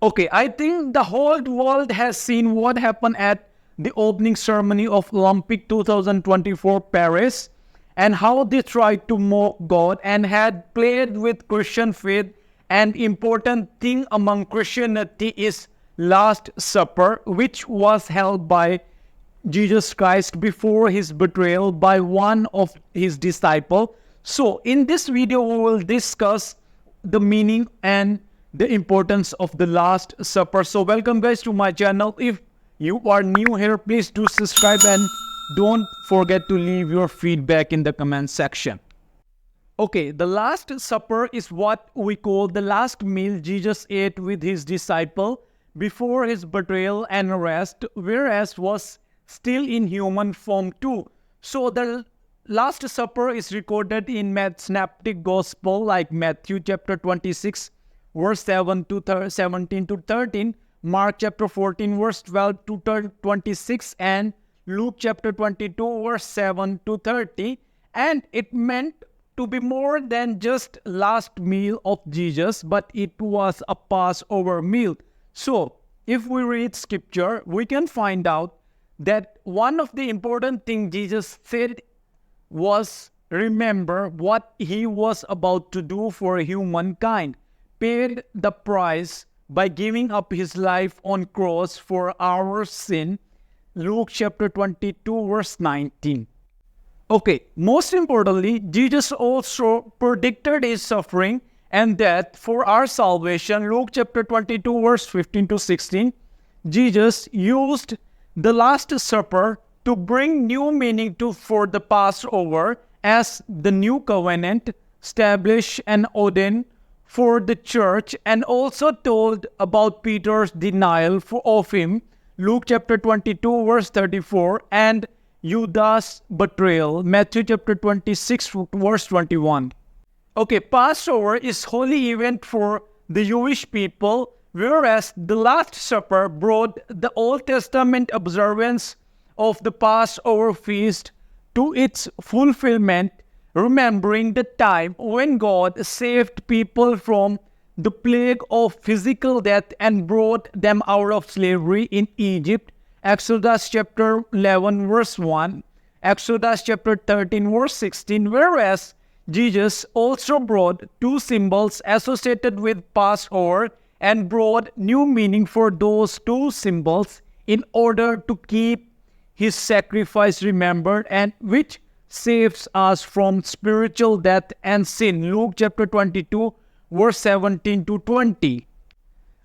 Okay, I think the whole world has seen what happened at the opening ceremony of Olympic 2024 Paris and how they tried to mock God and had played with Christian faith. And important thing among Christianity is Last Supper, which was held by Jesus Christ before his betrayal by one of his disciples. So in this video, we will discuss the meaning and the importance of the Last Supper. So welcome guys to my channel. If you are new here, please do subscribe and don't forget to leave your feedback in the comment section. Okay, the Last Supper is what we call the last meal Jesus ate with his disciple before his betrayal and arrest, whereas was still in human form too. So the Last Supper is recorded in synoptic gospel like Matthew chapter 26 verse 17 to 13, Mark chapter 14 verse 12 to 26, and Luke chapter 22 verse 7 to 30. And it meant to be more than just last meal of Jesus, but it was a Passover meal. So if we read scripture, we can find out that one of the important things Jesus said was remember what he was about to do for humankind, paid the price by giving up his life on cross for our sin. Luke chapter 22 verse 19. Okay, most importantly, Jesus also predicted his suffering and death for our salvation. Luke chapter 22 verse 15 to 16. Jesus used the Last Supper to bring new meaning for the Passover as the new covenant established and ordained for the church, and also told about Peter's denial of him, Luke chapter 22 verse 34, and Judas' betrayal, Matthew chapter 26 verse 21. Okay, Passover is holy event for the Jewish people, whereas the Last Supper brought the Old Testament observance of the Passover feast to its fulfillment, remembering the time when God saved people from the plague of physical death and brought them out of slavery in Egypt. Exodus chapter 11 verse 1, Exodus chapter 13 verse 16, whereas Jesus also brought two symbols associated with Passover and brought new meaning for those two symbols in order to keep his sacrifice remembered, and which saves us from spiritual death and sin. Luke chapter 22 verse 17 to 20.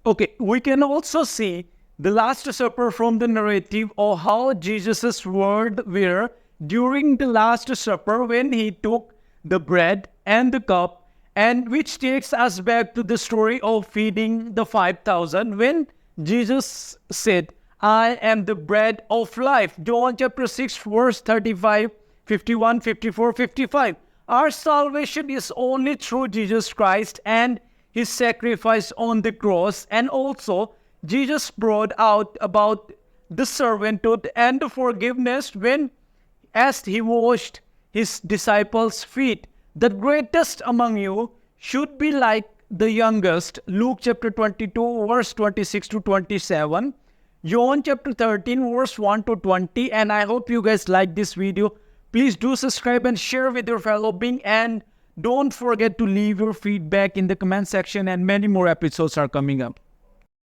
Okay, we can also see the Last Supper from the narrative of how Jesus' words were during the Last Supper when he took the bread and the cup, and which takes us back to the story of feeding the 5,000 when Jesus said, I am the bread of life. John chapter 6 verse 35, 51, 54, 55. Our salvation is only through Jesus Christ and his sacrifice on the cross. And also Jesus brought out about the servanthood and the forgiveness when as he washed his disciples' feet. The greatest among you should be like the youngest. Luke chapter 22 verse 26 to 27. John chapter 13 verse 1 to 20. And I hope you guys like this video. Please do subscribe and share with your fellow being, and don't forget to leave your feedback in the comment section, and many more episodes are coming up.